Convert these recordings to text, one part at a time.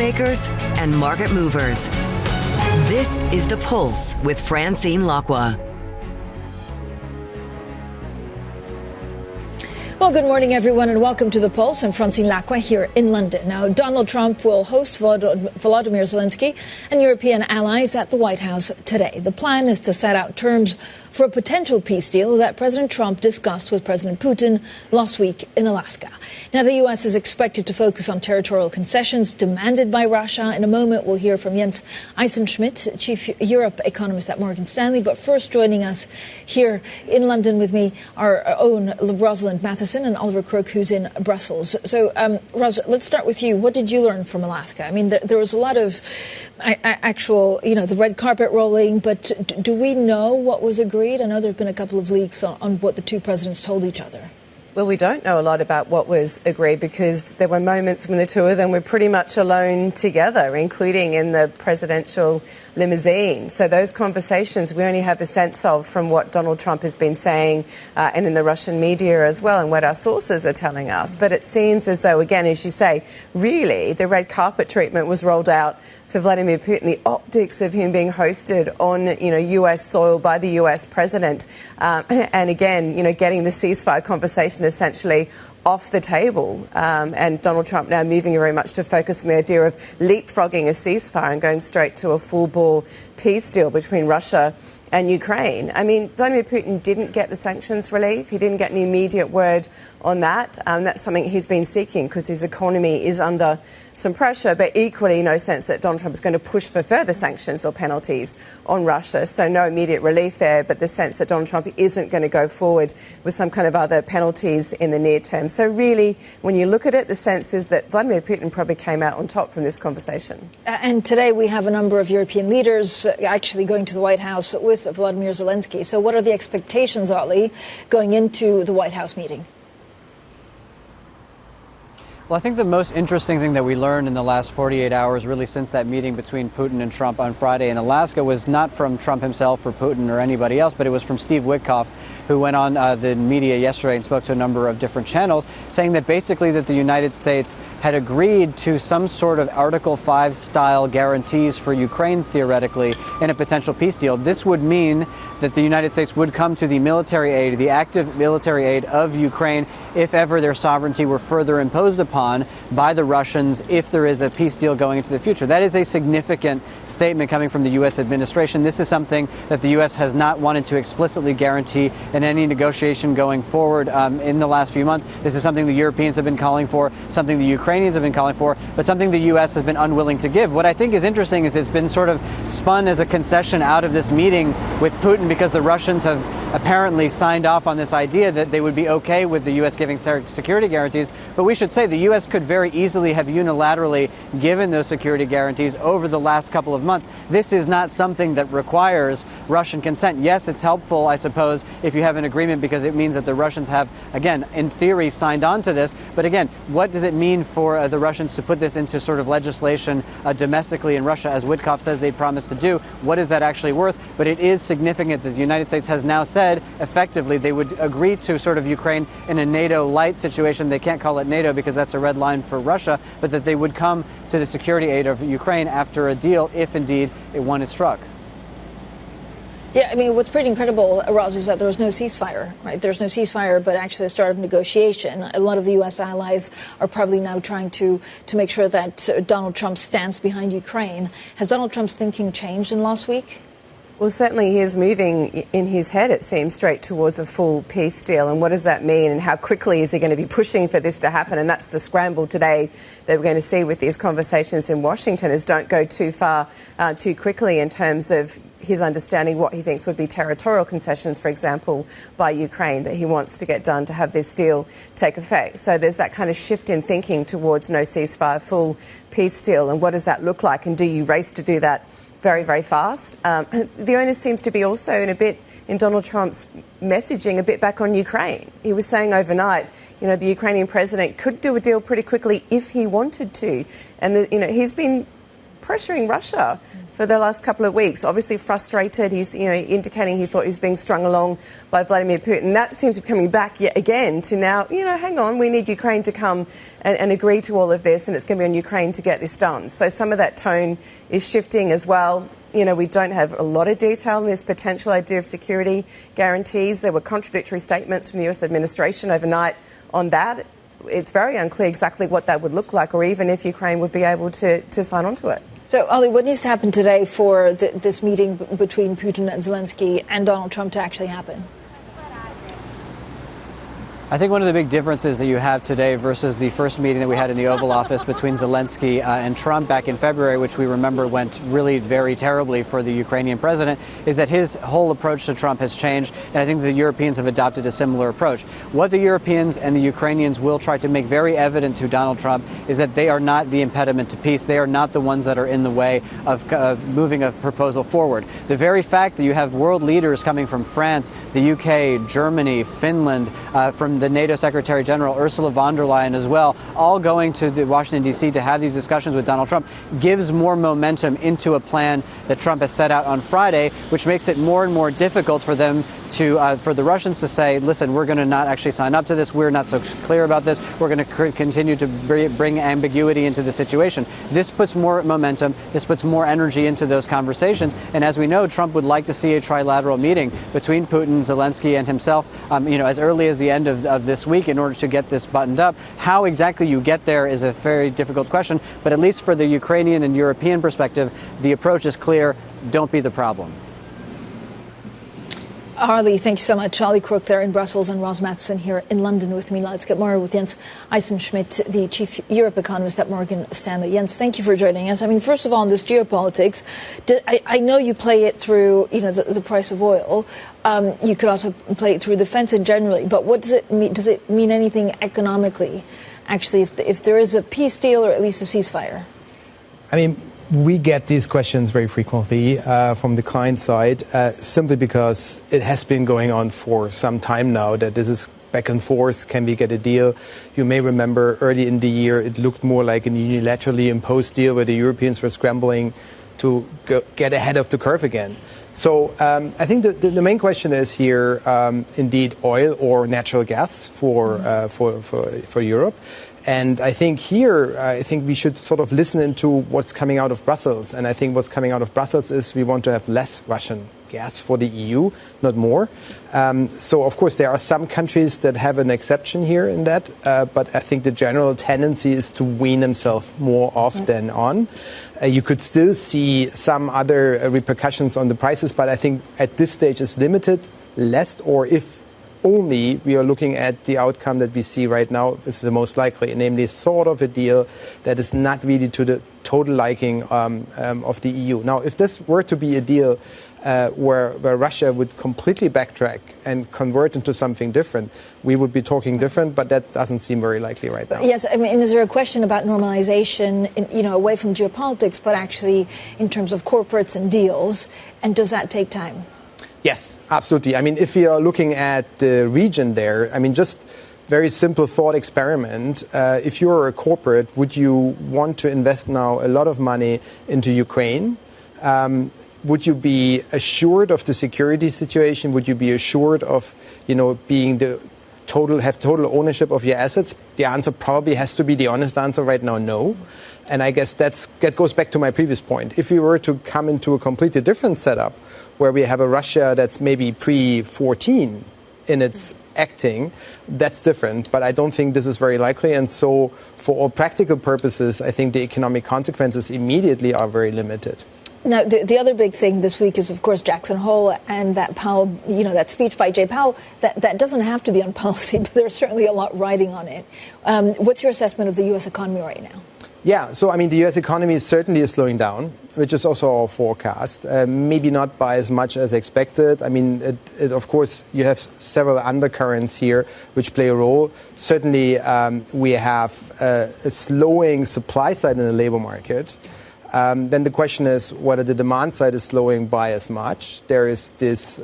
makers and market movers. This is The Pulse with Francine Lacqua. Well, good morning, everyone, and welcome to The Pulse. I'm Francine Lacqua here in London. Now, Donald Trump will host Volodymyr Zelenskiy and European allies at the White House today. The plan is to set out terms for a potential peace deal that President Trump discussed with President Putin last week in Alaska. Now, the U.S. is expected to focus on territorial concessions demanded by Russia. In a moment, we'll hear from Jens Eisenschmidt, Chief Europe Economist at Morgan Stanley. But first, joining us here in London with me, our own Rosalind Matheson and Oliver Crook, who's in Brussels. So, Ros, let's start with you. What did you learn from Alaska? I mean, there was a lot of actual, the red carpet rolling, but do we know what was agreed? I know there have been a couple of leaks on what the two presidents told each other. Well, we don't know a lot about what was agreed because there were moments when the two of them were pretty much alone together, including in the presidential limousine. So those conversations we only have a sense of from what Donald Trump has been saying and in the Russian media as well, and what our sources are telling us. But it seems as though, again, as you say, really the red carpet treatment was rolled out for Vladimir Putin, the optics of him being hosted on, U.S. soil by the U.S. president. And again, getting the ceasefire conversation essentially off the table. And Donald Trump now moving very much to focus on the idea of leapfrogging a ceasefire and going straight to a full-bore peace deal between Russia and Ukraine. I mean, Vladimir Putin didn't get the sanctions relief. He didn't get an immediate word on that. That's something he's been seeking because his economy is under some pressure, but equally no sense that Donald Trump is going to push for further sanctions or penalties on Russia. So no immediate relief there, but the sense that Donald Trump isn't going to go forward with some kind of other penalties in the near term. So really, when you look at it, the sense is that Vladimir Putin probably came out on top from this conversation. And today we have a number of European leaders actually going to the White House with Volodymyr Zelenskiy. So what are the expectations, Ollie, going into the White House meeting? Well, I think the most interesting thing that we learned in the last 48 hours, really since that meeting between Putin and Trump on Friday in Alaska, was not from Trump himself or Putin or anybody else, but it was from Steve Witkoff, who went on the media yesterday and spoke to a number of different channels, saying that basically that the United States had agreed to some sort of Article 5 style guarantees for Ukraine, theoretically, in a potential peace deal. This would mean that the United States would come to the military aid, the active military aid of Ukraine, if ever their sovereignty were further imposed upon by the Russians if there is a peace deal going into the future. That is a significant statement coming from the U.S. administration. This is something that the U.S. has not wanted to explicitly guarantee in any negotiation going forward in the last few months. This is something the Europeans have been calling for, something the Ukrainians have been calling for, but something the U.S. has been unwilling to give. What I think is interesting is it's been sort of spun as a concession out of this meeting with Putin because the Russians have apparently signed off on this idea that they would be okay with the U.S. giving security guarantees. But we should say the U.S. could very easily have unilaterally given those security guarantees over the last couple of months. This is not something that requires Russian consent. Yes, it's helpful, I suppose, if you have an agreement because it means that the Russians have, again, in theory, signed on to this. But again, what does it mean for the Russians to put this into sort of legislation domestically in Russia, as Witkoff says they promised to do? What is that actually worth? But it is significant that the United States has now said, effectively, they would agree to sort of Ukraine in a NATO-light situation. They can't call it NATO because that's a red line for Russia, but that they would come to the security aid of Ukraine after a deal, if indeed one is struck. Yeah, I mean, what's pretty incredible, Roz, is that there was no ceasefire, right? There's no ceasefire, but actually the start of negotiation. A lot of the U.S. allies are probably now trying to make sure that Donald Trump stands behind Ukraine. Has Donald Trump's thinking changed in the last week? Well, certainly he is moving in his head, it seems, straight towards a full peace deal. And what does that mean? And how quickly is he going to be pushing for this to happen? And that's the scramble today that we're going to see with these conversations in Washington, is don't go too far too quickly in terms of his understanding what he thinks would be territorial concessions, for example, by Ukraine, that he wants to get done to have this deal take effect. So there's that kind of shift in thinking towards no ceasefire, full peace deal. And what does that look like? And do you race to do that very, very fast? The onus seems to be also in Donald Trump's messaging a bit back on Ukraine. He was saying overnight, the Ukrainian president could do a deal pretty quickly if he wanted to. And, he's been pressuring Russia for the last couple of weeks. Obviously frustrated. He's, indicating he thought he was being strung along by Vladimir Putin. That seems to be coming back yet again to now, hang on, we need Ukraine to come and agree to all of this, and it's going to be on Ukraine to get this done. So some of that tone is shifting as well. We don't have a lot of detail on this potential idea of security guarantees. There were contradictory statements from the US administration overnight on that. It's very unclear exactly what that would look like, or even if Ukraine would be able to sign on to it. So, Ollie, what needs to happen today for this meeting between Putin and Zelensky and Donald Trump to actually happen? I think one of the big differences that you have today versus the first meeting that we had in the Oval Office between Zelensky and Trump back in February, which we remember went really very terribly for the Ukrainian president, is that his whole approach to Trump has changed, and I think the Europeans have adopted a similar approach. What the Europeans and the Ukrainians will try to make very evident to Donald Trump is that they are not the impediment to peace. They are not the ones that are in the way of moving a proposal forward. The very fact that you have world leaders coming from France, the UK, Germany, Finland, from the NATO Secretary General Ursula von der Leyen as well, all going to Washington, D.C. to have these discussions with Donald Trump, gives more momentum into a plan that Trump has set out on Friday, which makes it more and more difficult for them to, for the Russians to say, listen, we're going to not actually sign up to this. We're not so clear about this. We're going to continue to bring ambiguity into the situation. This puts more momentum. This puts more energy into those conversations. And as we know, Trump would like to see a trilateral meeting between Putin, Zelensky, and himself, as early as the end of this week in order to get this buttoned up. How exactly you get there is a very difficult question. But at least for the Ukrainian and European perspective, the approach is clear. Don't be the problem. Harley, thank you so much. Ollie Crook there in Brussels and Ross Matheson here in London with me. Let's get more with Jens Eisenschmidt, the chief Europe economist at Morgan Stanley. Jens, thank you for joining us. I mean, first of all, on this geopolitics, I know you play it through, the price of oil. You could also play it through defense in generally. But what does it mean? Does it mean anything economically, actually, if there is a peace deal or at least a ceasefire? I mean, we get these questions very frequently from the client side, simply because it has been going on for some time now, that this is back and forth. Can we get a deal? You may remember early in the year, it looked more like an unilaterally imposed deal where the Europeans were scrambling to get ahead of the curve again. So I think the main question is here, indeed, oil or natural gas for Europe. And I think we should sort of listen into what's coming out of Brussels. And I think what's coming out of Brussels is we want to have less Russian gas for the EU, not more. So, of course, there are some countries that have an exception here in that. But I think the general tendency is to wean themselves more often on. You could still see some other repercussions on the prices. But I think at this stage it's limited, lest or if only we are looking at the outcome that we see right now is the most likely, namely sort of a deal that is not really to the total liking of the EU. Now, if this were to be a deal where Russia would completely backtrack and convert into something different, we would be talking different, but that doesn't seem very likely right now. Yes, I mean, is there a question about normalization, away from geopolitics, but actually in terms of corporates and deals, and does that take time? Yes, absolutely. I mean, if we are looking at the region there, I mean, just very simple thought experiment. If you're a corporate, would you want to invest now a lot of money into Ukraine? Would you be assured of the security situation? Would you be assured of, being have total ownership of your assets? The answer probably has to be the honest answer right now, no. And I guess that goes back to my previous point. If we were to come into a completely different setup, where we have a Russia that's maybe pre-14 in its acting, that's different. But I don't think this is very likely. And so for all practical purposes, I think the economic consequences immediately are very limited. Now, the other big thing this week is, of course, Jackson Hole and that Powell, that speech by Jay Powell. That doesn't have to be on policy, but there's certainly a lot riding on it. What's your assessment of the U.S. economy right now? Yeah, so I mean, the U.S. economy certainly is slowing down, which is also our forecast. Maybe not by as much as expected. I mean, of course, you have several undercurrents here which play a role. Certainly, we have a slowing supply side in the labor market. Then the question is whether the demand side is slowing by as much. There is this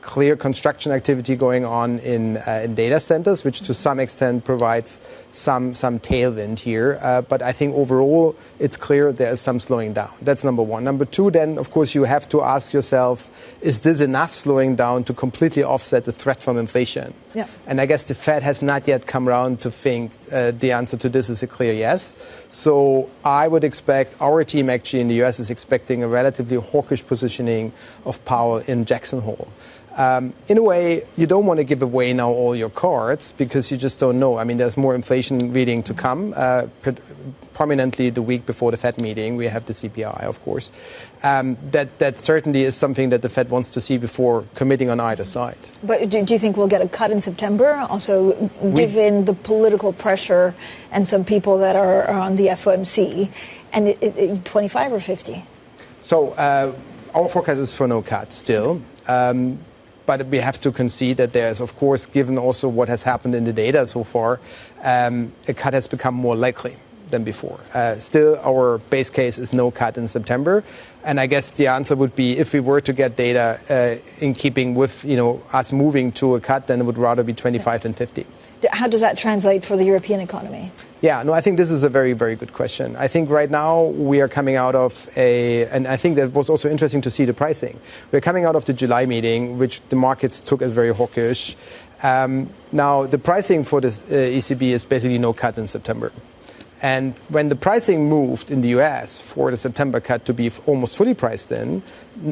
clear construction activity going on in data centers, which to some extent provides some tailwind here. But I think overall, it's clear there is some slowing down. That's number one. Number two, then, of course, you have to ask yourself, is this enough slowing down to completely offset the threat from inflation? Yeah. And I guess the Fed has not yet come around to think the answer to this is a clear yes. So I would expect our team actually in the US is expecting a relatively hawkish positioning of Powell in Jackson Hole. In a way, you don't want to give away now all your cards because you just don't know. I mean, there's more inflation reading to come. Prominently the week before the Fed meeting, we have the CPI, of course. That certainly is something that the Fed wants to see before committing on either side. But do you think we'll get a cut in September? Also, given the political pressure and some people that are on the FOMC, and 25 or 50? So our forecast is for no cut still. But we have to concede that there's, of course, given also what has happened in the data so far, a cut has become more likely than before. Still, our base case is no cut in September. And I guess the answer would be if we were to get data in keeping with us moving to a cut, then it would rather be 25 than 50. How does that translate for the European economy? Yeah, no, I think this is a very, very good question. I think right now we are coming out of and I think that was also interesting to see the pricing. We're coming out of the July meeting, which the markets took as very hawkish. Now, the pricing for this ECB is basically no cut in September. And when the pricing moved in the US for the September cut to be almost fully priced in,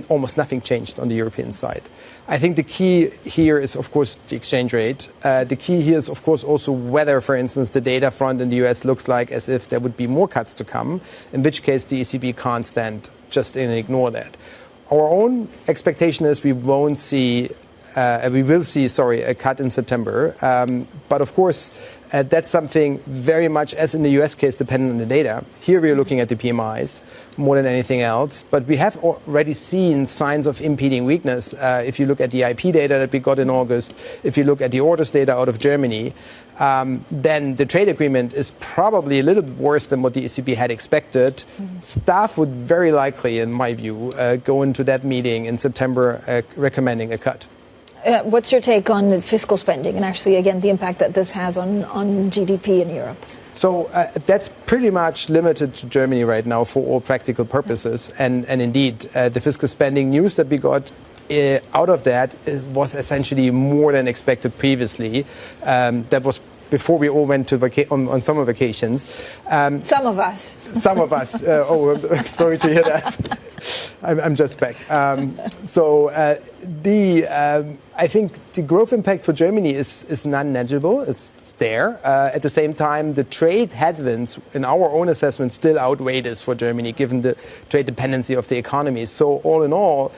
almost nothing changed on the European side. I think the key here is, of course, the exchange rate. The key here is, of course, also whether, for instance, the data front in the US looks like as if there would be more cuts to come, in which case the ECB can't stand just in and ignore that. Our own expectation is we will see a cut in September. But of course, that's something very much, as in the US case, dependent on the data. Here we are looking at the PMIs more than anything else. But we have already seen signs of impeding weakness. If you look at the IP data that we got in August, if you look at the orders data out of Germany, then the trade agreement is probably a little bit worse than what the ECB had expected. Staff would very likely, in my view, go into that meeting in September recommending a cut. What's your take on fiscal spending and actually, again, the impact that this has on GDP in Europe? So that's pretty much limited to Germany right now for all practical purposes. And indeed, the fiscal spending news that we got out of that was essentially more than expected previously. That was before we all went to on summer vacations. Some of us. Some of us. Sorry to hear that. I'm just back. I think the growth impact for Germany is non-negligible. It's there. At the same time, the trade headwinds, in our own assessment, still outweigh this for Germany, given the trade dependency of the economy. So all in all,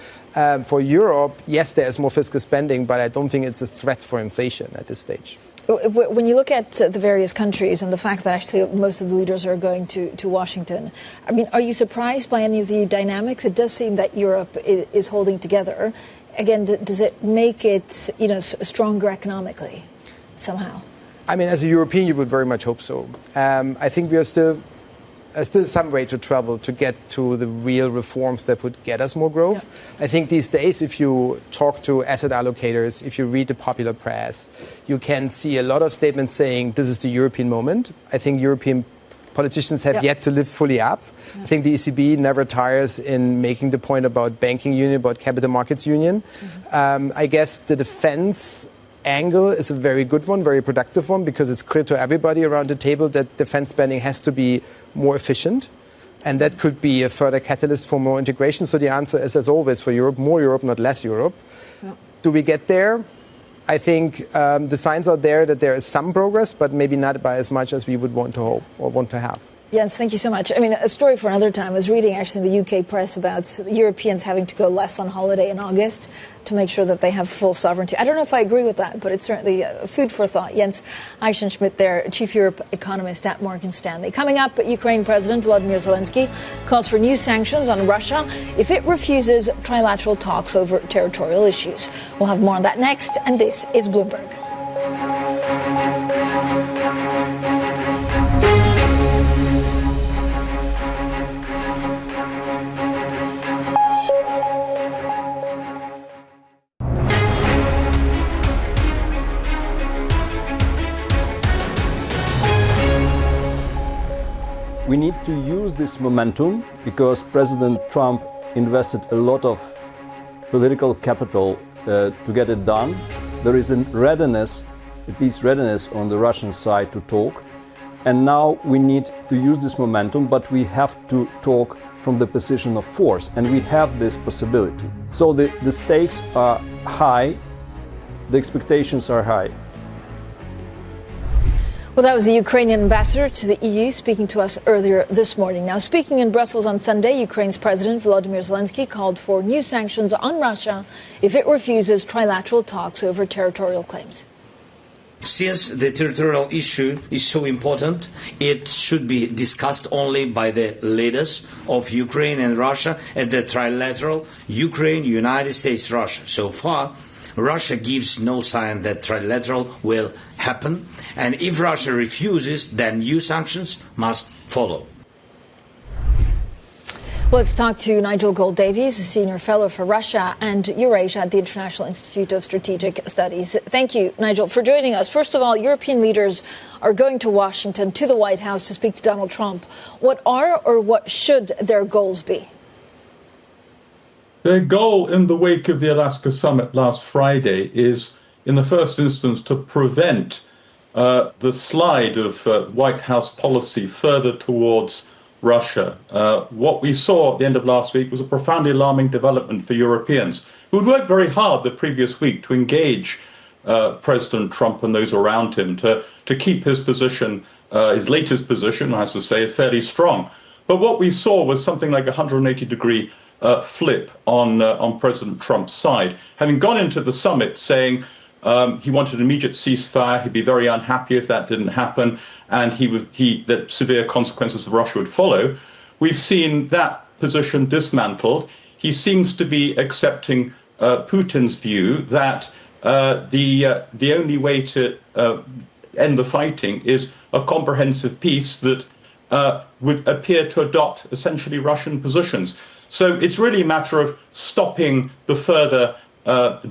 for Europe, yes, there is more fiscal spending, but I don't think it's a threat for inflation at this stage. When you look at the various countries and the fact that actually most of the leaders are going to Washington, I mean, are you surprised by any of the dynamics? It does seem that Europe is holding together. Again, does it make it stronger economically somehow? I mean, as a European, you would very much hope so. I think we are still some way to travel to get to the real reforms that would get us more growth. Yeah. I think these days, if you talk to asset allocators, if you read the popular press, you can see a lot of statements saying this is the European moment. I think European politicians have yet to live fully up. Yeah. I think the ECB never tires in making the point about banking union, about capital markets union. Mm-hmm. I guess the defense angle is a very good one, very productive one, because it's clear to everybody around the table that defense spending has to be more efficient. And that could be a further catalyst for more integration. So the answer is, as always, for Europe, more Europe, not less Europe. Yeah. Do we get there? I think the signs are there that there is some progress, but maybe not by as much as we would want to hope or want to have. Jens, thank you so much. I mean, a story for another time. I was reading actually in the UK press about Europeans having to go less on holiday in August to make sure that they have full sovereignty. I don't know if I agree with that, but it's certainly food for thought. Jens Eisenschmidt there, Chief Europe Economist at Morgan Stanley. Coming up, Ukraine President Volodymyr Zelenskiy calls for new sanctions on Russia if it refuses trilateral talks over territorial issues. We'll have more on that next, and this is Bloomberg. to use this momentum because President Trump invested a lot of political capital to get it done. There is a readiness, at least readiness on the Russian side to talk. And now we need to use this momentum, but we have to talk from the position of force, and we have this possibility. So the stakes are high, the expectations are high. Well, that was the Ukrainian ambassador to the EU speaking to us earlier this morning. Now, speaking in Brussels on Sunday, Ukraine's President Volodymyr Zelenskiy called for new sanctions on Russia if it refuses trilateral talks over territorial claims. Since the territorial issue is so important, it should be discussed only by the leaders of Ukraine and Russia at the trilateral Ukraine, United States, Russia. So far, Russia gives no sign that trilateral will happen, and if Russia refuses, then new sanctions must follow. Well, let's talk to Nigel Gould-Davies, a senior fellow for Russia and Eurasia at the International Institute of Strategic Studies. Thank you, Nigel, for joining us. First of all, European leaders are going to Washington, to the White House, to speak to Donald Trump. What are or what should their goals be? Their goal in the wake of the Alaska summit last Friday is, in the first instance, to prevent the slide of White House policy further towards Russia. What we saw at the end of last week was a profoundly alarming development for Europeans who had worked very hard the previous week to engage President Trump and those around him to keep his position, his latest position, I have to say, fairly strong. But what we saw was something like a 180-degree flip on President Trump's side, having gone into the summit saying he wanted an immediate ceasefire, he'd be very unhappy if that didn't happen, and that severe consequences of Russia would follow. We've seen that position dismantled. He seems to be accepting Putin's view that the only way to end the fighting is a comprehensive peace that would appear to adopt essentially Russian positions. So it's really a matter of stopping the further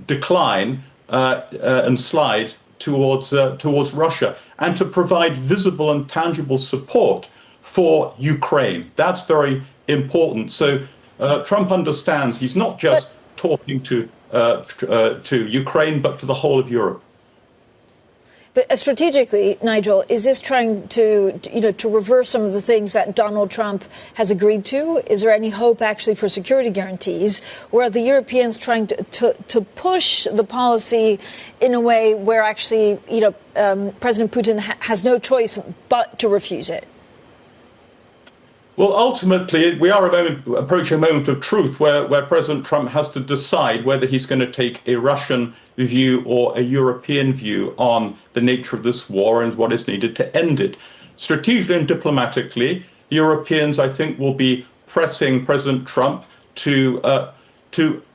decline and slide towards Russia, and to provide visible and tangible support for Ukraine. That's very important. So Trump understands he's not just talking to Ukraine, but to the whole of Europe. But strategically, Nigel, is this trying to reverse some of the things that Donald Trump has agreed to? Is there any hope actually for security guarantees? Or are the Europeans trying to push the policy in a way where actually, President Putin has no choice but to refuse it? Well, ultimately, we are approaching a moment of truth where President Trump has to decide whether he's going to take a Russian view or a European view on the nature of this war and what is needed to end it. Strategically and diplomatically, the Europeans, I think, will be pressing President Trump to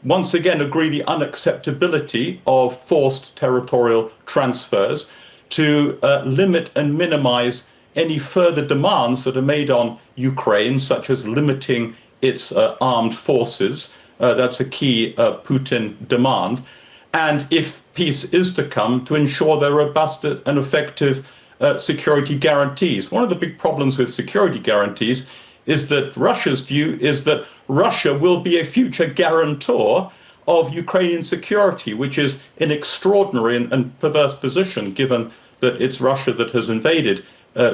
once again agree the unacceptability of forced territorial transfers, to limit and minimize any further demands that are made on Ukraine, such as limiting its armed forces. That's a key Putin demand. And if peace is to come, to ensure there are robust and effective security guarantees. One of the big problems with security guarantees is that Russia's view is that Russia will be a future guarantor of Ukrainian security, which is an extraordinary and perverse position, given that it's Russia that has invaded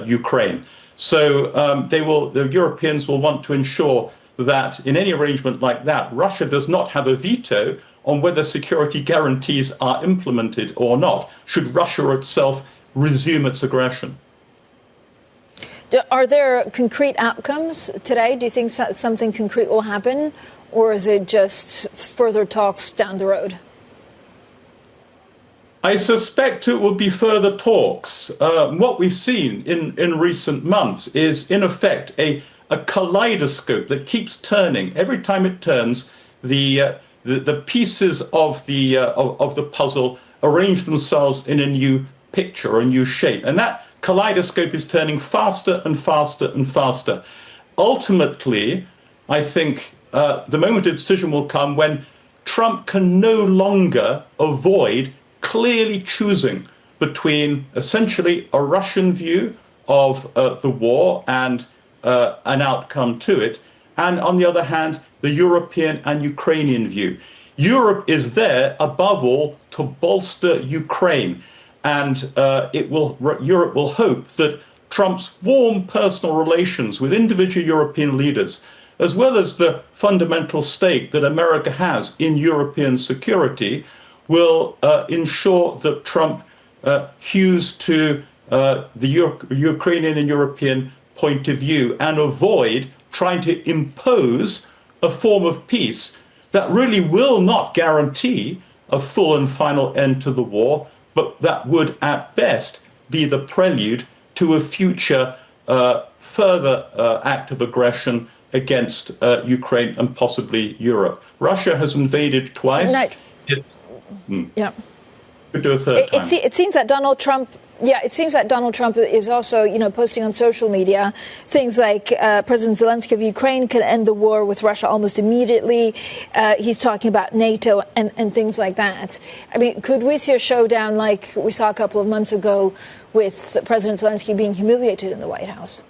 Ukraine. So the Europeans will want to ensure that in any arrangement like that, Russia does not have a veto on whether security guarantees are implemented or not, should Russia itself resume its aggression. Are there concrete outcomes today? Do you think something concrete will happen, or is it just further talks down the road? I suspect it will be further talks. What we've seen in recent months is, in effect, a kaleidoscope that keeps turning. Every time it turns, the pieces of the puzzle arrange themselves in a new picture, a new shape. And that kaleidoscope is turning faster and faster and faster. Ultimately, I think the moment of decision will come when Trump can no longer avoid clearly choosing between essentially a Russian view of the war and an outcome to it. And on the other hand, the European and Ukrainian view. Europe is there, above all, to bolster Ukraine. And Europe will hope that Trump's warm personal relations with individual European leaders, as well as the fundamental stake that America has in European security, will ensure that Trump hews to the Ukrainian and European point of view and avoid trying to impose a form of peace that really will not guarantee a full and final end to the war, but that would at best be the prelude to a future further act of aggression against Ukraine and possibly Europe. Russia has invaded twice. Yeah. Could do a third time. It seems that Donald Trump. Yeah, it seems that Donald Trump is also, posting on social media things like President Zelenskiy of Ukraine can end the war with Russia almost immediately. He's talking about NATO and things like that. I mean, could we see a showdown like we saw a couple of months ago with President Zelenskiy being humiliated in the White House?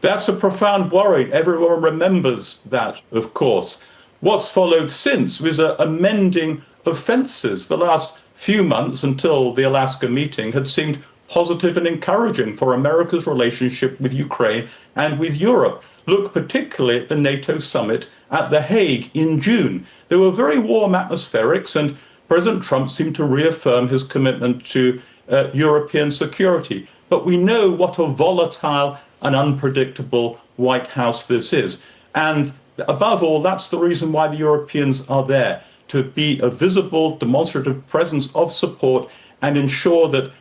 That's a profound worry. Everyone remembers that, of course. What's followed since was a mending of fences. The last few months until the Alaska meeting had seemed positive and encouraging for America's relationship with Ukraine and with Europe. Look particularly at the NATO summit at The Hague in June. There were very warm atmospherics, and President Trump seemed to reaffirm his commitment to European security. But we know what a volatile and unpredictable White House this is. And above all, that's the reason why the Europeans are there, to be a visible, demonstrative presence of support and ensure that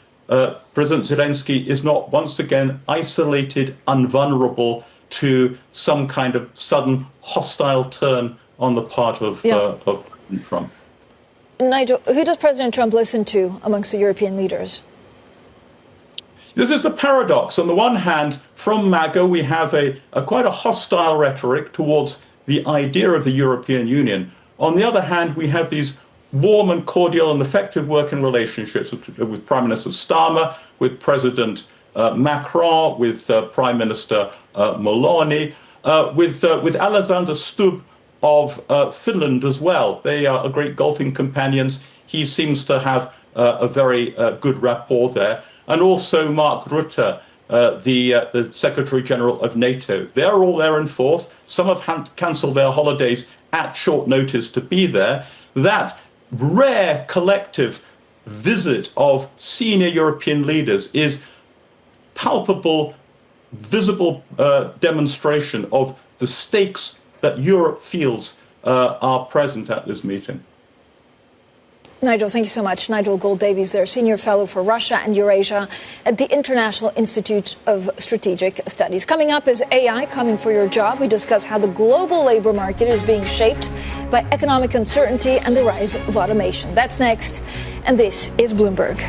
President Zelensky is not once again isolated, invulnerable to some kind of sudden hostile turn on the part of President Trump. Nigel, who does President Trump listen to amongst the European leaders? This is the paradox. On the one hand, from MAGA, we have a quite a hostile rhetoric towards the idea of the European Union. On the other hand, we have these warm and cordial and effective working relationships with Prime Minister Starmer, with President Macron, with Prime Minister Meloni, with Alexander Stubb of Finland as well. They are great golfing companions. He seems to have a very good rapport there. And also Mark Rutte, the Secretary General of NATO. They're all there in force. Some have cancelled their holidays at short notice to be there. That rare collective visit of senior European leaders is palpable, visible demonstration of the stakes that Europe feels are present at this meeting. Nigel, thank you so much. Nigel Gould-Davies there, Senior Fellow for Russia and Eurasia at the International Institute of Strategic Studies. Coming up is AI coming for your job. We discuss how the global labor market is being shaped by economic uncertainty and the rise of automation. That's next. And this is Bloomberg.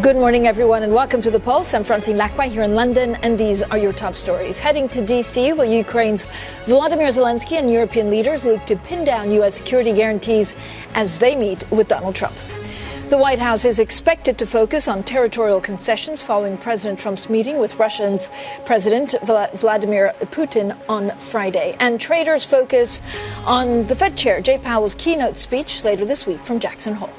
Good morning, everyone, and welcome to The Pulse. I'm Francine Lacqua here in London, and these are your top stories. Heading to D.C., will Ukraine's Volodymyr Zelenskiy and European leaders look to pin down U.S. security guarantees as they meet with Donald Trump. The White House is expected to focus on territorial concessions following President Trump's meeting with Russia's President Vladimir Putin on Friday. And traders focus on the Fed Chair Jerome Powell's keynote speech later this week from Jackson Hole.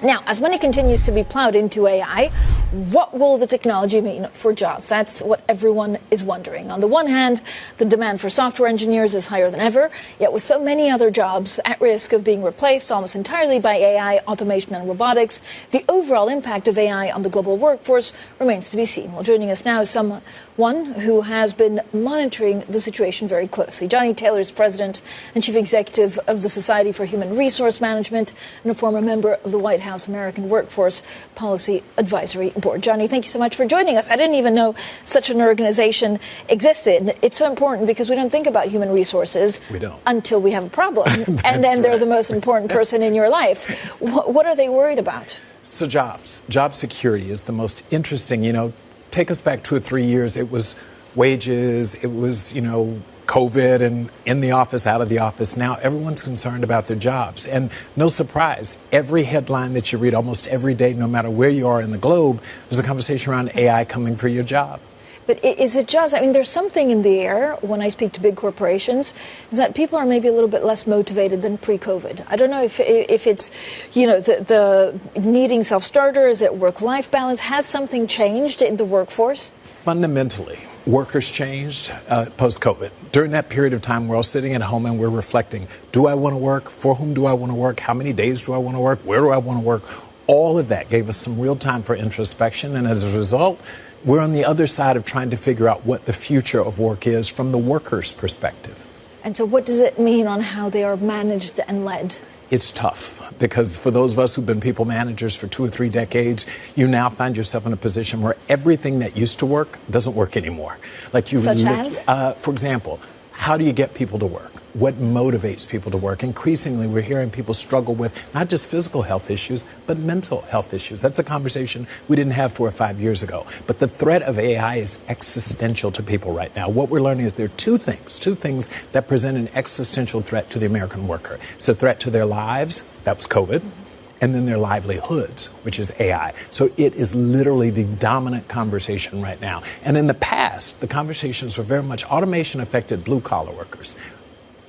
Now, as money continues to be plowed into AI, what will the technology mean for jobs? That's what everyone is wondering. On the one hand, the demand for software engineers is higher than ever, yet with so many other jobs at risk of being replaced almost entirely by AI, automation and robotics, the overall impact of AI on the global workforce remains to be seen. Well, joining us now is someone who has been monitoring the situation very closely. Johnny Taylor is president and chief executive of the Society for Human Resource Management and a former member of the White House American Workforce Policy Advisory Board. Johnny, thank you so much for joining us. I didn't even know such an organization existed. It's so important because we don't think about human resources until we have a problem. And then they're the most important person in your life. What are they worried about? So job security is the most interesting. Take us back 2 or 3 years. It was wages. It was, COVID and in the office, out of the office. Now everyone's concerned about their jobs. And no surprise, every headline that you read almost every day, no matter where you are in the globe, there's a conversation around AI coming for your job. But is it just, there's something in the air when I speak to big corporations, is that people are maybe a little bit less motivated than pre-COVID. I don't know if it's, the needing self-starter, is it work-life balance? Has something changed in the workforce? Fundamentally, workers changed post-COVID. During that period of time, we're all sitting at home and we're reflecting, do I want to work? For whom do I want to work? How many days do I want to work? Where do I want to work? All of that gave us some real time for introspection. And as a result, we're on the other side of trying to figure out what the future of work is from the worker's perspective. And so what does it mean on how they are managed and led? It's tough because for those of us who've been people managers for 2 or 3 decades, you now find yourself in a position where everything that used to work doesn't work anymore. Such as? For example, how do you get people to work? What motivates people to work? Increasingly, we're hearing people struggle with not just physical health issues, but mental health issues. That's a conversation we didn't have 4 or 5 years ago. But the threat of AI is existential to people right now. What we're learning is there are two things that present an existential threat to the American worker. It's a threat to their lives, that was COVID, and then their livelihoods, which is AI. So it is literally the dominant conversation right now. And in the past, the conversations were very much automation affected blue-collar workers.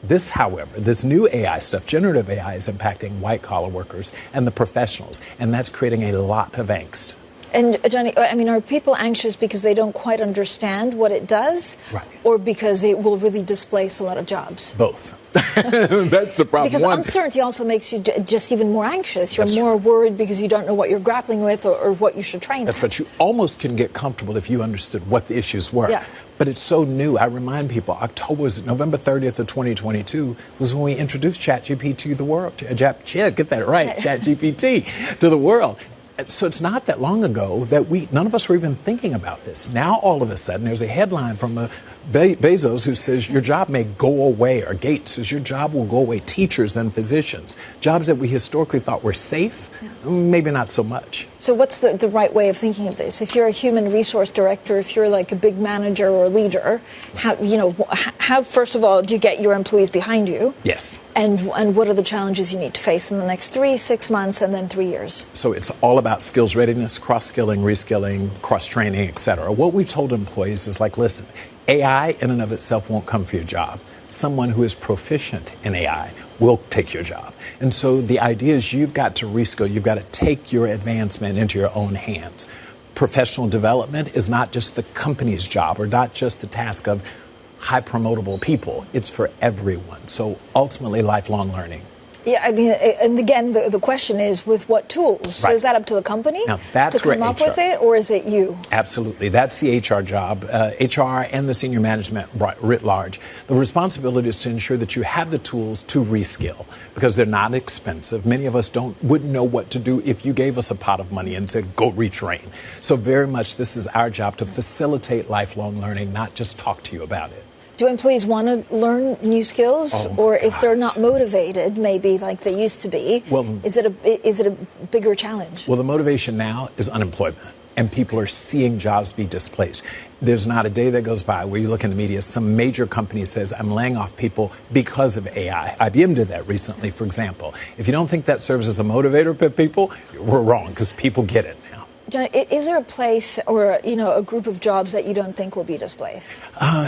This, however, this new AI stuff, generative AI, is impacting white-collar workers and the professionals, and that's creating a lot of angst. And, Johnny, are people anxious because they don't quite understand what it does? Right. Or because it will really displace a lot of jobs? Both. That's the problem. Because uncertainty also makes you just even more anxious. You're That's more worried because you don't know what you're grappling with or what you should train That's at. right. You almost can get comfortable if you understood what the issues were. Yeah. But it's so new. I remind people, November 30th of 2022 was when we introduced ChatGPT to the world. Get that right, ChatGPT to the world. So it's not that long ago that none of us were even thinking about this. Now, all of a sudden, there's a headline from Bezos who says your job may go away, or Gates says your job will go away, teachers and physicians, jobs that we historically thought were safe, maybe not so much. So what's the right way of thinking of this? If you're a human resource director, if you're like a big manager or leader, how first of all, do you get your employees behind you? Yes. And what are the challenges you need to face in the next 3, 6 months, and then 3 years? So it's all about skills readiness, cross-skilling, reskilling, cross-training, et cetera. What we told employees is listen, AI in and of itself won't come for your job. Someone who is proficient in AI will take your job. And so the idea is you've got to reskill. You've got to take your advancement into your own hands. Professional development is not just the company's job or not just the task of high promotable people. It's for everyone. So ultimately, lifelong learning. Yeah, and again, the question is with what tools? Right. So is that up to the company now, that's to come up with it, or is it you? Absolutely. That's the HR job, HR and the senior management writ large. The responsibility is to ensure that you have the tools to reskill because they're not expensive. Many of us wouldn't know what to do if you gave us a pot of money and said, go retrain. So very much this is our job to facilitate lifelong learning, not just talk to you about it. Do employees want to learn new skills, or if they're not motivated, maybe like they used to be, is it a bigger challenge? Well, the motivation now is unemployment, and people are seeing jobs be displaced. There's not a day that goes by where you look in the media, some major company says, I'm laying off people because of AI. IBM did that recently, for example. If you don't think that serves as a motivator for people, we're wrong, because people get it. John, is there a place or a group of jobs that you don't think will be displaced?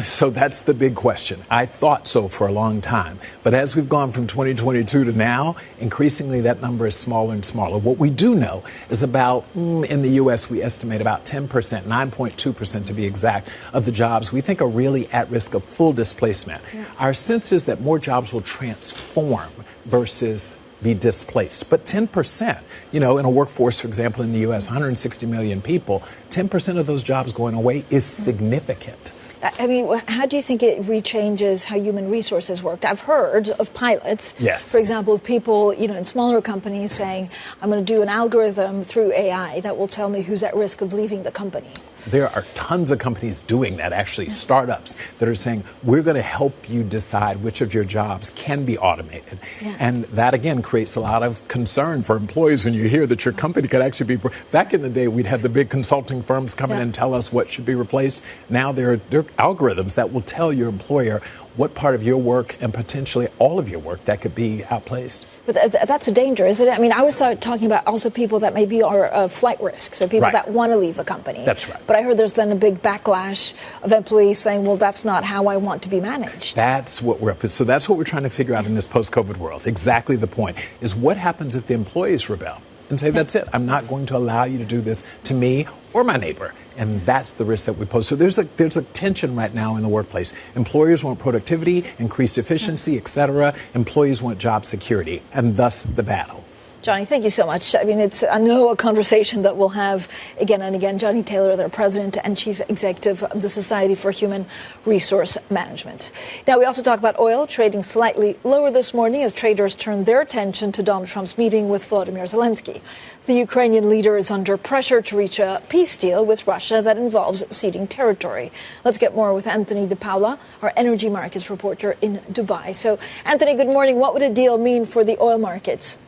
So that's the big question. I thought so for a long time. But as we've gone from 2022 to now, increasingly that number is smaller and smaller. What we do know is about, in the U.S., we estimate about 10%, 9.2% to be exact, of the jobs we think are really at risk of full displacement. Yeah. Our sense is that more jobs will transform versus be displaced. But 10%, in a workforce, for example, in the U.S., 160 million people, 10% of those jobs going away is significant. How do you think it rechanges how human resources work? I've heard of pilots, yes, for example, of people, in smaller companies saying, I'm going to do an algorithm through AI that will tell me who's at risk of leaving the company. There are tons of companies doing that, actually, startups that are saying, we're going to help you decide which of your jobs can be automated. Yeah. And that, again, creates a lot of concern for employees when you hear that your company could actually be... Back in the day, we'd have the big consulting firms come in and tell us what should be replaced. Now there are algorithms that will tell your employer what part of your work and potentially all of your work that could be outplaced. But that's a danger, isn't it? I mean, I was talking about also people that maybe are flight risk, so people that want to leave the company. That's right. But I heard there's then a big backlash of employees saying, well, that's not how I want to be managed. That's what we're up to. So that's what we're trying to figure out in this post-COVID world. Exactly the point is what happens if the employees rebel and say, that's it. I'm not going to allow you to do this to me or my neighbor. And that's the risk that we pose. So there's a tension right now in the workplace. Employers want productivity, increased efficiency, et cetera. Employees want job security, and thus the battle. Johnny, thank you so much. I mean, it's, I know, a conversation that we'll have again and again. Johnny Taylor, their president and chief executive of the Society for Human Resource Management. Now, we also talk about oil trading slightly lower this morning as traders turn their attention to Donald Trump's meeting with Volodymyr Zelenskiy. The Ukrainian leader is under pressure to reach a peace deal with Russia that involves ceding territory. Let's get more with Anthony DePaula, our energy markets reporter in Dubai. So, Anthony, good morning. What would a deal mean for the oil markets?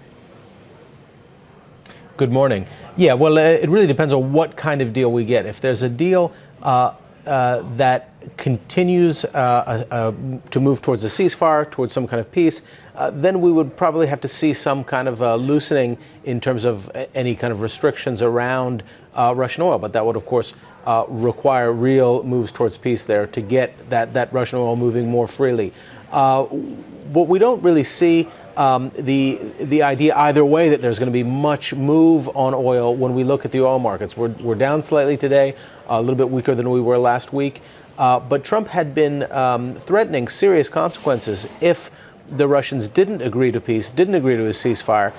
Good morning. Yeah, well, it really depends on what kind of deal we get. If there's a deal that continues to move towards a ceasefire, towards some kind of peace, then we would probably have to see some kind of loosening in terms of any kind of restrictions around Russian oil. But that would, of course, require real moves towards peace there to get that Russian oil moving more freely. What we don't really see the idea either way that there's going to be much move on oil when we look at the oil markets. We're down slightly today, a little bit weaker than we were last week. But Trump had been threatening serious consequences if the Russians didn't agree to peace, didn't agree to a ceasefire.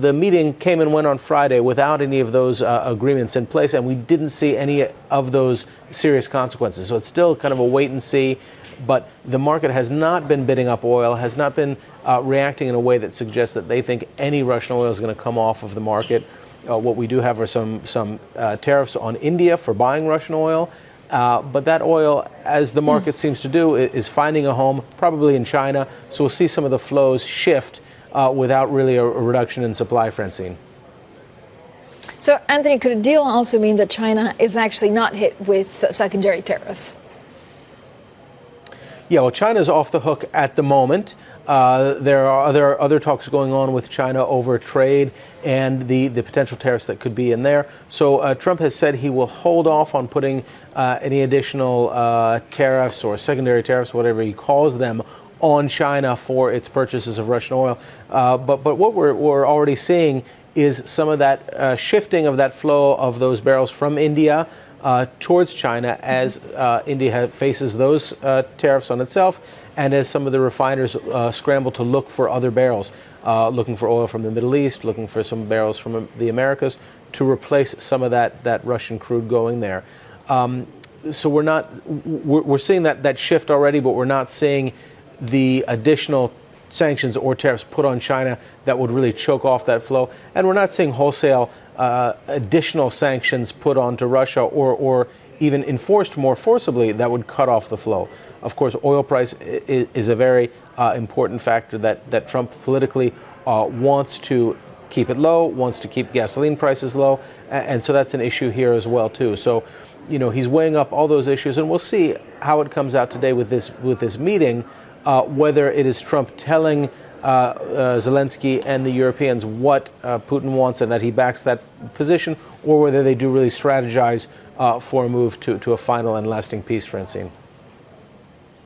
The meeting came and went on Friday without any of those agreements in place, and we didn't see any of those serious consequences. So it's still kind of a wait and see. But the market has not been bidding up oil, has not been reacting in a way that suggests that they think any Russian oil is going to come off of the market. What we do have are some tariffs on India for buying Russian oil. But that oil, as the market seems to do, is finding a home, probably in China. So we'll see some of the flows shift without really a reduction in supply, Francine. So, Anthony, could a deal also mean that China is actually not hit with secondary tariffs? Yeah, well, China's off the hook at the moment. There are other talks going on with China over trade and the potential tariffs that could be in there. So Trump has said he will hold off on putting any additional tariffs or secondary tariffs, whatever he calls them, on China for its purchases of Russian oil. But what we're already seeing is some of that shifting of that flow of those barrels from India towards China as India faces those tariffs on itself, and as some of the refiners scramble to look for other barrels, looking for oil from the Middle East, looking for some barrels from the Americas to replace some of that Russian crude going there. So we're seeing that shift already, but we're not seeing the additional sanctions or tariffs put on China that would really choke off that flow, and we're not seeing wholesale additional sanctions put onto Russia or even enforced more forcibly that would cut off the flow. Of course, oil price is a very important factor that Trump politically wants to keep it low, wants to keep gasoline prices low, and so that's an issue here as well too. So, you know, he's weighing up all those issues, and we'll see how it comes out today with this meeting, whether it is Trump telling Zelensky and the Europeans what Putin wants and that he backs that position, or whether they do really strategize for a move to a final and lasting peace, Francine.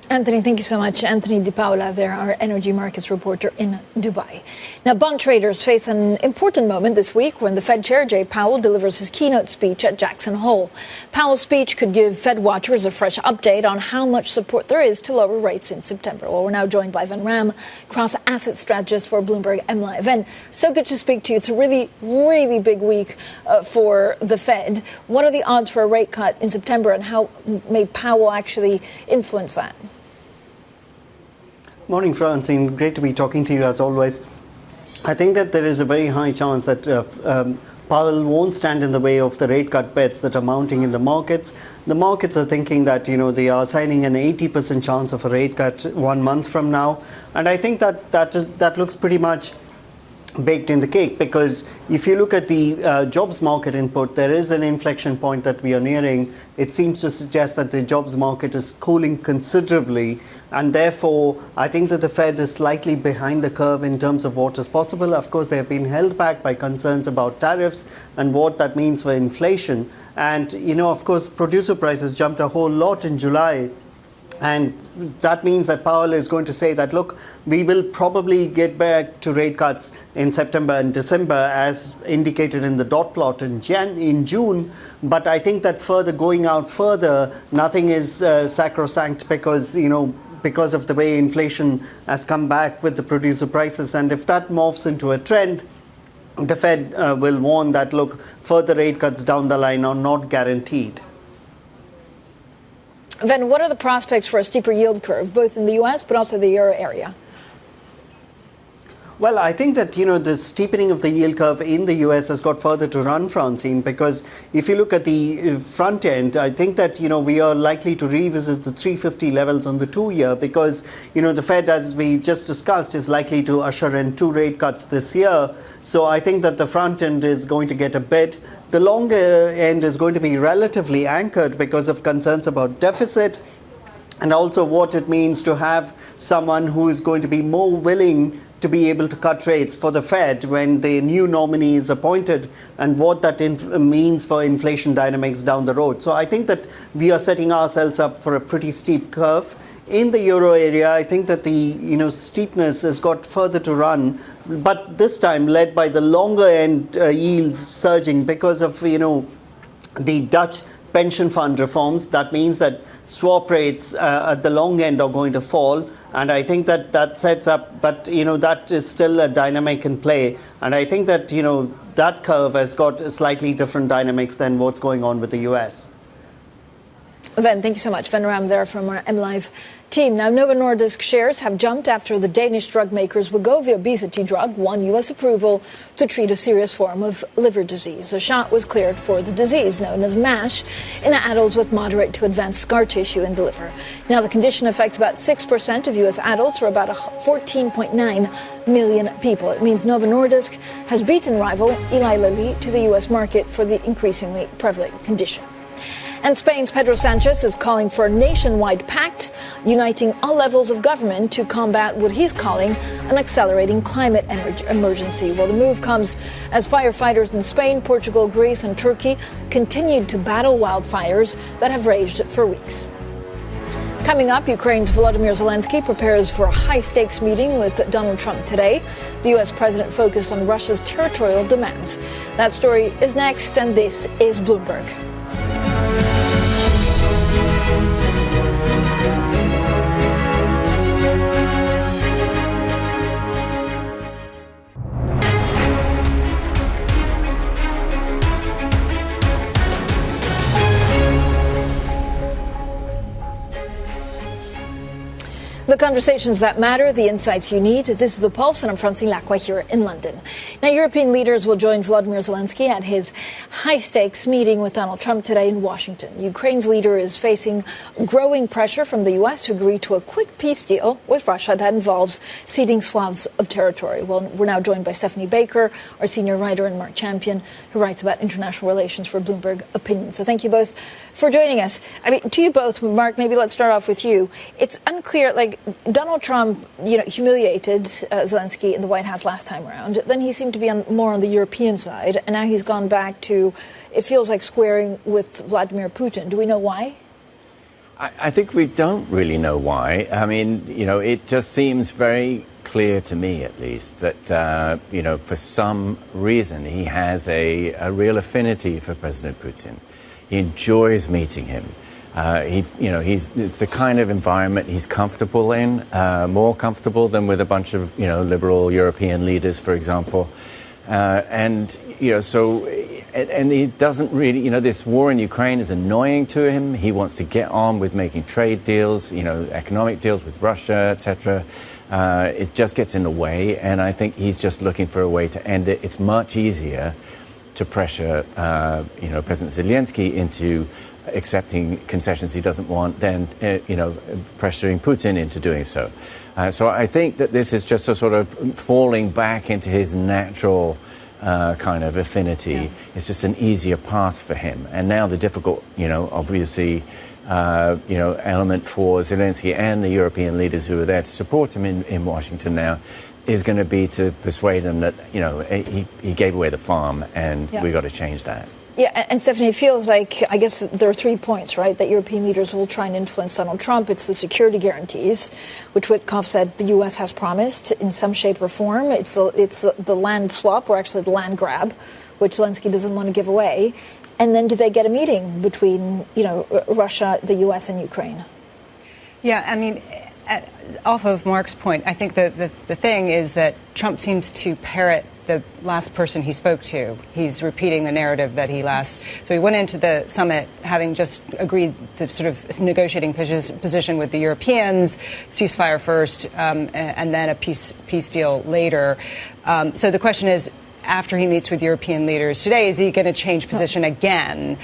Anthony, thank you so much. Anthony DePaula there, our energy markets reporter in Dubai. Now, bond traders face an important moment this week when the Fed Chair Jerome Powell delivers his keynote speech at Jackson Hole. Powell's speech could give Fed watchers a fresh update on how much support there is to lower rates in September. Well, we're now joined by Van Ram, cross-asset strategist for Bloomberg MLive. Van, so good to speak to you. It's a really, really big week for the Fed. What are the odds for a rate cut in September, and how may Powell actually influence that? Morning, Francine. Great to be talking to you as always. I think that there is a very high chance that Powell won't stand in the way of the rate cut bets that are mounting in the markets. The markets are thinking that, they are signing an 80% chance of a rate cut 1 month from now. And I think that looks pretty much baked in the cake, because if you look at the jobs market input, there is an inflection point that we are nearing. It seems to suggest that the jobs market is cooling considerably, and therefore I think that the Fed is slightly behind the curve in terms of what is possible. Of course, they have been held back by concerns about tariffs and what that means for inflation. And, of course, producer prices jumped a whole lot in July. And that means that Powell is going to say that, look, we will probably get back to rate cuts in September and December, as indicated in the dot plot in June. But I think that going out further, nothing is sacrosanct, because, because of the way inflation has come back with the producer prices. And if that morphs into a trend, the Fed will warn that, look, further rate cuts down the line are not guaranteed. Then what are the prospects for a steeper yield curve, both in the U.S. but also the euro area? Well, I think that, the steepening of the yield curve in the U.S. has got further to run, Francine, because if you look at the front end, I think that, we are likely to revisit the 350 levels on the 2-year, because, the Fed, as we just discussed, is likely to usher in 2 rate cuts this year. So I think that the front end is going to get a bid. The longer end is going to be relatively anchored because of concerns about deficit, and also what it means to have someone who is going to be more willing to be able to cut rates for the Fed when the new nominee is appointed, and what that means for inflation dynamics down the road. So I think that we are setting ourselves up for a pretty steep curve. In the euro area, I think that the steepness has got further to run, but this time led by the longer end yields surging because of the Dutch pension fund reforms. That means that swap rates at the long end are going to fall, and I think that sets up, but that is still a dynamic in play, and I think that that curve has got slightly different dynamics than what's going on with the US. Ven, thank you so much. Ven Ram there from our MLive team. Now, Novo Nordisk shares have jumped after the Danish drug maker's Wegovy obesity drug won U.S. approval to treat a serious form of liver disease. The shot was cleared for the disease known as MASH in adults with moderate to advanced scar tissue in the liver. Now, the condition affects about 6% of U.S. adults, or about 14.9 million people. It means Novo Nordisk has beaten rival Eli Lilly to the U.S. market for the increasingly prevalent condition. And Spain's Pedro Sanchez is calling for a nationwide pact uniting all levels of government to combat what he's calling an accelerating climate emergency. Well, the move comes as firefighters in Spain, Portugal, Greece and Turkey continued to battle wildfires that have raged for weeks. Coming up, Ukraine's Volodymyr Zelenskiy prepares for a high-stakes meeting with Donald Trump today. The U.S. president focused on Russia's territorial demands. That story is next, and this is Bloomberg. The conversations that matter, the insights you need. This is The Pulse, and I'm Francine Lacqua here in London. Now, European leaders will join Volodymyr Zelenskiy at his high-stakes meeting with Donald Trump today in Washington. Ukraine's leader is facing growing pressure from the U.S. to agree to a quick peace deal with Russia that involves ceding swaths of territory. Well, we're now joined by Stephanie Baker, our senior writer, and Mark Champion, who writes about international relations for Bloomberg Opinion. So thank you both for joining us. I mean, to you both, Mark, maybe let's start off with you. It's unclear, Donald Trump, humiliated Zelensky in the White House last time around. Then he seemed to be more on the European side, and now he's gone back to, it feels like, squaring with Vladimir Putin. Do we know why? I think we don't really know why. I mean, it just seems very clear to me, at least, that, for some reason he has a real affinity for President Putin. He enjoys meeting him. It's the kind of environment he's comfortable in, more comfortable than with a bunch of, liberal European leaders, for example. And he doesn't really, this war in Ukraine is annoying to him. He wants to get on with making trade deals, economic deals with Russia, etc. It just gets in the way. And I think he's just looking for a way to end it. It's much easier to pressure, President Zelensky into accepting concessions he doesn't want, then, pressuring Putin into doing so. So I think that this is just a sort of falling back into his natural kind of affinity. Yeah. It's just an easier path for him. And now the difficult, obviously, element for Zelensky and the European leaders who are there to support him in Washington now is going to be to persuade them that, he gave away the farm and we've got to change that. Yeah, and Stephanie, it feels like, I guess there are 3 points, right, that European leaders will try and influence Donald Trump. It's the security guarantees, which Witkoff said the U.S. has promised in some shape or form. It's the land swap, or actually the land grab, which Zelensky doesn't want to give away. And then do they get a meeting between, Russia, the U.S. and Ukraine? Yeah, I mean, off of Mark's point, I think the thing is that Trump seems to parrot the last person he spoke to. He's repeating the narrative that so he went into the summit having just agreed the sort of negotiating position with the Europeans, ceasefire first, and then a peace deal later. So the question is, after he meets with European leaders today, is he going to change position again?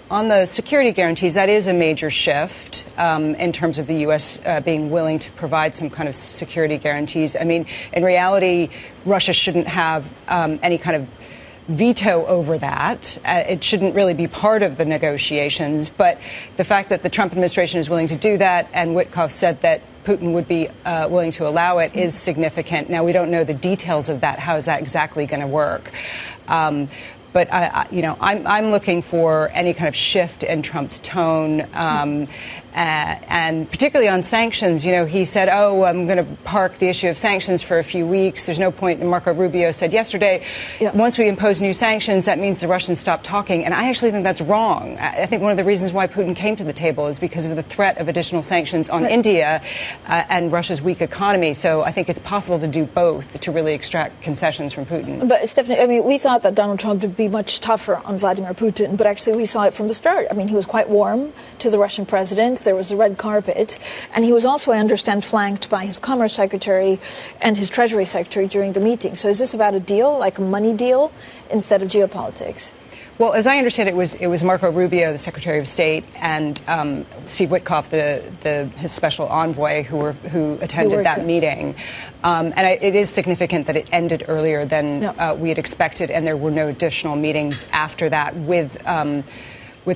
On the security guarantees, that is a major shift in terms of the U.S. Being willing to provide some kind of security guarantees. I mean, in reality, Russia shouldn't have any kind of veto over that. It shouldn't really be part of the negotiations. But the fact that the Trump administration is willing to do that, and Witkoff said that Putin would be willing to allow it, is significant. Now, we don't know the details of that. How is that exactly going to work? But I'm looking for any kind of shift in Trump's tone, and particularly on sanctions. He said, I'm going to park the issue of sanctions for a few weeks. There's no point. And Marco Rubio said yesterday, once we impose new sanctions, that means the Russians stop talking. And I actually think that's wrong. I think one of the reasons why Putin came to the table is because of the threat of additional sanctions on India and Russia's weak economy. So I think it's possible to do both to really extract concessions from Putin. But Stephanie, I mean, we thought that Donald Trump would be much tougher on Vladimir Putin, but actually we saw it from the start. I mean, he was quite warm to the Russian president. There was a red carpet, and he was also, I understand, flanked by his Commerce Secretary and his Treasury Secretary during the meeting. So is this about a deal, like a money deal, instead of geopolitics? Well, as I understand it was Marco Rubio, the Secretary of State, and Steve Witkoff, his special envoy, who attended that meeting. And it is significant that it ended earlier than we had expected, and there were no additional meetings after that with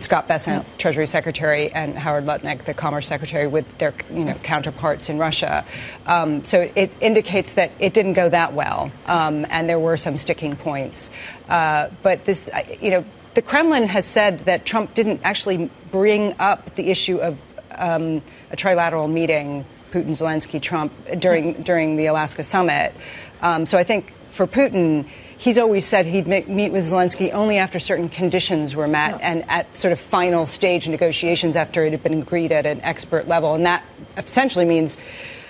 Scott Bessent, Treasury Secretary, and Howard Lutnick, the Commerce Secretary, with their counterparts in Russia. So it indicates that it didn't go that well, and there were some sticking points. But this, the Kremlin has said that Trump didn't actually bring up the issue of a trilateral meeting, Putin, Zelensky, Trump, during the Alaska summit. So I think for Putin, he's always said he'd meet with Zelensky only after certain conditions were met and at sort of final stage negotiations after it had been agreed at an expert level. And that essentially means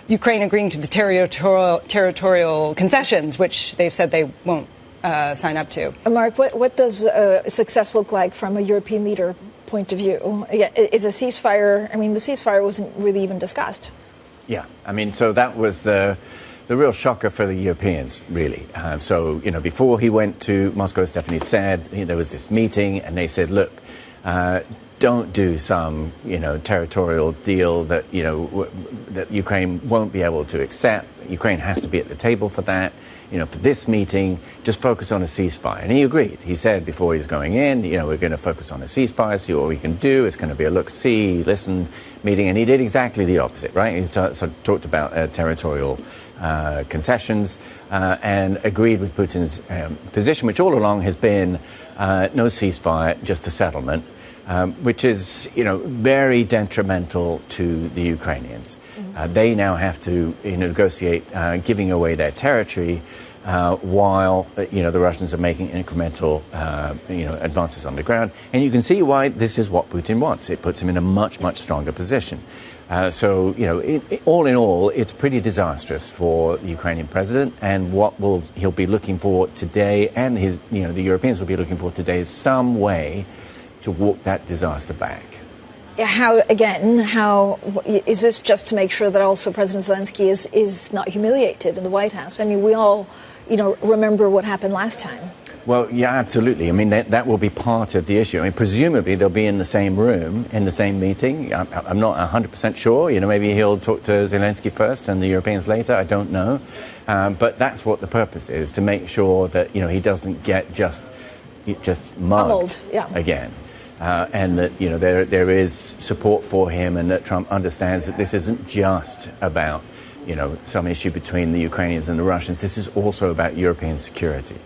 Ukraine agreeing to the territorial concessions, which they've said they won't sign up to. Mark, what does success look like from a European leader point of view? Is a ceasefire, the ceasefire wasn't really even discussed. Yeah, so that was the real shocker for the Europeans, really. Before he went to Moscow, Stephanie said there was this meeting, and they said, look, don't do some, territorial deal that, that Ukraine won't be able to accept. Ukraine has to be at the table for that. For this meeting, just focus on a ceasefire. And he agreed. He said before he was going in, we're going to focus on a ceasefire, see what we can do. It's going to be a look, see, listen meeting. And he did exactly the opposite, right? He talked about territorial concessions and agreed with Putin's position, which all along has been no ceasefire, just a settlement, which is, very detrimental to the Ukrainians. They now have to negotiate giving away their territory while, the Russians are making incremental, advances on the ground. And you can see why this is what Putin wants. It puts him in a much, much stronger position. All in all, it's pretty disastrous for the Ukrainian president. And what he'll be looking for today, and the Europeans will be looking for today, is some way to walk that disaster back. How is this just to make sure that also President Zelensky is not humiliated in the White House? We all, remember what happened last time. Well, yeah, absolutely. I mean, that will be part of the issue. I mean, presumably they'll be in the same room, in the same meeting. I'm not 100% sure. Maybe he'll talk to Zelensky first and the Europeans later. I don't know. But that's what the purpose is, to make sure that, he doesn't get just mugged again. And that, there is support for him, and that Trump understands that this isn't just about, some issue between the Ukrainians and the Russians. This is also about European security.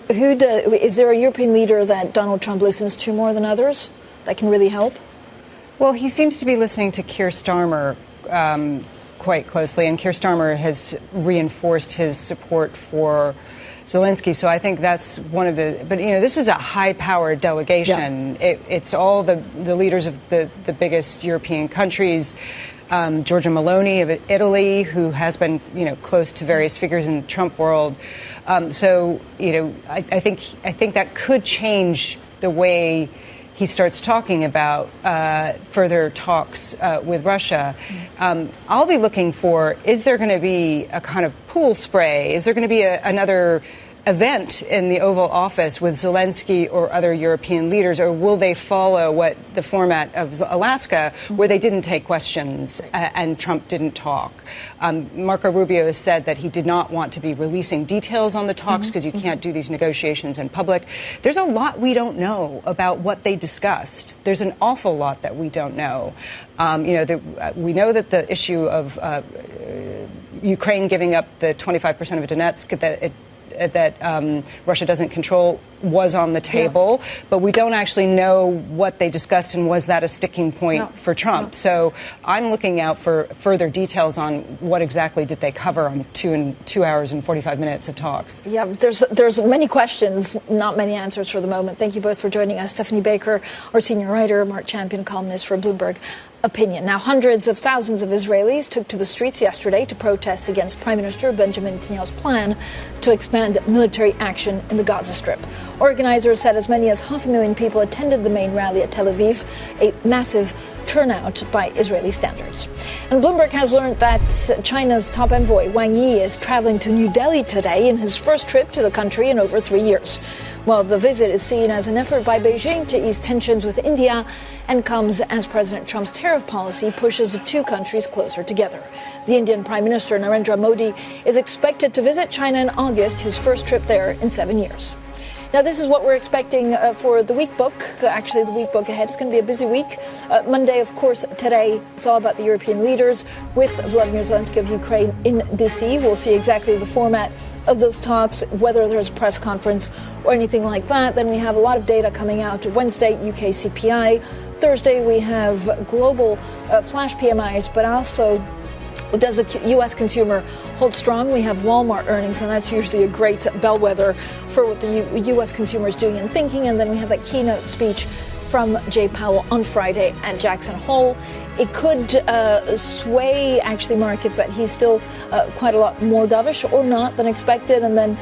Is there a European leader that Donald Trump listens to more than others that can really help? Well, he seems to be listening to Keir Starmer quite closely, and Keir Starmer has reinforced his support for Zelensky. So I think that's one of the. But this is a high-powered delegation. Yeah. It's all the leaders of the biggest European countries. Giorgia Meloni of Italy, who has been, close to various figures in the Trump world. I think that could change the way he starts talking about further talks with Russia. I'll be looking for, is there going to be a kind of pool spray? Is there going to be another event in the Oval Office with Zelensky or other European leaders, or will they follow what the format of Alaska, where they didn't take questions and Trump didn't talk? Marco Rubio has said that he did not want to be releasing details on the talks because you can't do these negotiations in public. There's a lot we don't know about what they discussed. There's an awful lot that we don't know. We know that the issue of Ukraine giving up the 25% of Donetsk, that Russia doesn't control, was on the table, but we don't actually know what they discussed, and was that a sticking point for Trump? So I'm looking out for further details on what exactly did they cover on 2 hours and 45 minutes of talks. Yeah, there's many questions, not many answers for the moment. Thank you both for joining us. Stephanie Baker, our senior writer, Mark Champion, columnist for Bloomberg Opinion. Now, hundreds of thousands of Israelis took to the streets yesterday to protest against Prime Minister Benjamin Netanyahu's plan to expand military action in the Gaza Strip. Organizers said as many as 500,000 people attended the main rally at Tel Aviv, a massive turnout by Israeli standards. And Bloomberg has learned that China's top envoy Wang Yi is traveling to New Delhi today in his first trip to the country in over 3 years. Well, the visit is seen as an effort by Beijing to ease tensions with India and comes as President Trump's tariff policy pushes the two countries closer together. The Indian Prime Minister Narendra Modi is expected to visit China in August, his first trip there in 7 years. Now, this is what we're expecting for the week book. Actually, the week book ahead is going to be a busy week. Monday, of course, today, it's all about the European leaders with Volodymyr Zelenskiy of Ukraine in D.C. We'll see exactly the format of those talks, whether there's a press conference or anything like that. Then we have a lot of data coming out. Wednesday, UK CPI. Thursday, we have global flash PMIs, but also does the U.S. consumer hold strong? We have Walmart earnings, and that's usually a great bellwether for what the U.S. consumer is doing and thinking. And then we have that keynote speech from Jay Powell on Friday at Jackson Hole. It could sway, actually, markets that he's still quite a lot more dovish or not than expected. And then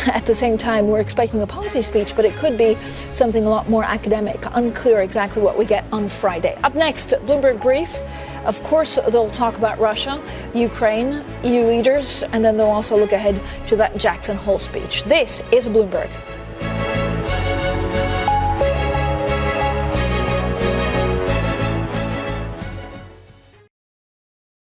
at the same time, we're expecting a policy speech, but it could be something a lot more academic. Unclear exactly what we get on Friday. Up next, Bloomberg Brief. Of course, they'll talk about Russia, Ukraine, EU leaders, and then they'll also look ahead to that Jackson Hole speech. This is Bloomberg.